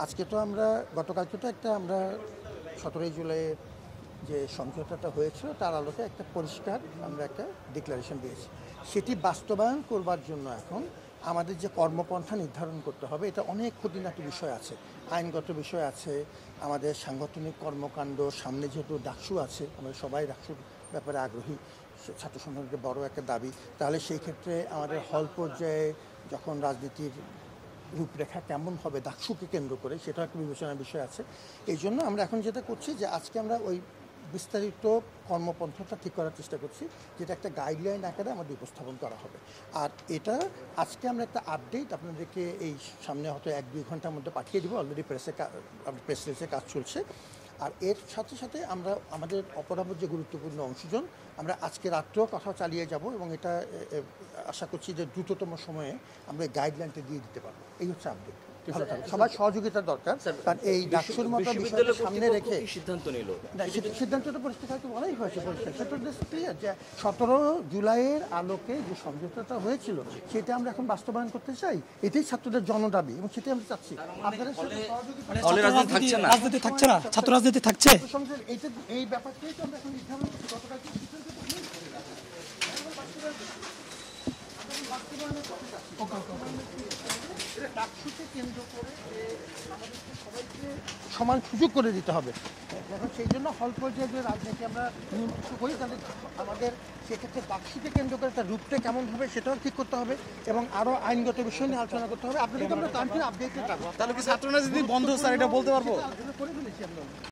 আজকে তো আমরা গতকালকে তো আমরা 17 জুলাইয়ের যে সমঝোতাটা হয়েছিল তার আলোকে একটা পরিষ্কার আমরা একটা ডিক্লারেশন দিয়েছি। সেটি বাস্তবায়ন করবার জন্য এখন আমাদের যে কর্মপন্থা নির্ধারণ করতে হবে, এটা অনেক খুঁটিনাটি বিষয় আছে, আইনগত বিষয় আছে, আমাদের সাংগঠনিক কর্মকাণ্ড, সামনে যেহেতু ডাকসু আছে, আমরা সবাই ডাকসুর ব্যাপারে আগ্রহী, ছাত্র সংগঠনের বড় একটা দাবি। তাহলে সেই ক্ষেত্রে আমাদের হল পর্যায়ে যখন রাজনীতির রূপরেখা কেমন হবে ডাকসুকে কেন্দ্র করে, সেটা একটা বিবেচনার বিষয় আছে। এই জন্য আমরা এখন যেটা করছি যে আজকে আমরা ওই বিস্তারিত কর্মপন্থাটা ঠিক করার চেষ্টা করছি, যেটা একটা গাইডলাইন আকারে আমাদের উপস্থাপন করা হবে। আর এটা আজকে আমরা একটা আপডেট আপনাদেরকে এই সামনে হয়তো 1-2 ঘন্টার মধ্যে পাঠিয়ে দেবো। অলরেডি প্রেস রিলিজে কাজ চলছে। আর এর সাথে সাথে আমরা আমাদের অপরাপর যে গুরুত্বপূর্ণ অংশজন আমরা আজকে রাত্রেও কথা চালিয়ে যাব এবং এটা আশা করছি যে দ্রুততম সময়ে আমরা গাইডলাইনটা দিয়ে দিতে পারবো। এই হচ্ছে আপডেট। ভালো থাকবে, সবার সহযোগিতার দরকার, কারণ এই ডাকসুর মতো বিষয়টা সামনে রেখে সিদ্ধান্ত নিল। সিদ্ধান্তটা পরিষ্কার বলাই হয়েছে, সেটা ক্লিয়ার যে 17 জুলাইয়ের আলোকে যে সমঝোতাটা হয়েছিল সেটা আমরা এখন বাস্তবায়ন করতে চাই। এটাই ছাত্রদের জনদাবি এবং সেটাই আমরা চাচ্ছি। আপনাদের রাজনীতি থাকছে না, ছাত্র রাজনীতি থাকছে, এই ব্যাপারটাই তো আমরা এখন নির্ধারণ করছি। গতকাল ডাকসুকে কেন্দ্র করে আমাদেরকে সবাইকে সমান সুযোগ করে দিতে হবে। এখন সেই জন্য হল পর্যায়ে যে রাজনীতি আমরা নিয়ন্ত্রণ করি, তাহলে আমাদের সেক্ষেত্রে ডাকসুকে কেন্দ্র করে তার রূপটা কেমন হবে সেটাও ঠিক করতে হবে এবং আরও আইনগত বিষয় নিয়ে আলোচনা করতে হবে। আপনাদেরকে আমরা তার আপডেট তাহলে কি ছাত্র রাজনীতি বন্ধ স্যার, এটা বলতে পারবো? করে ফেলেছি আমরা।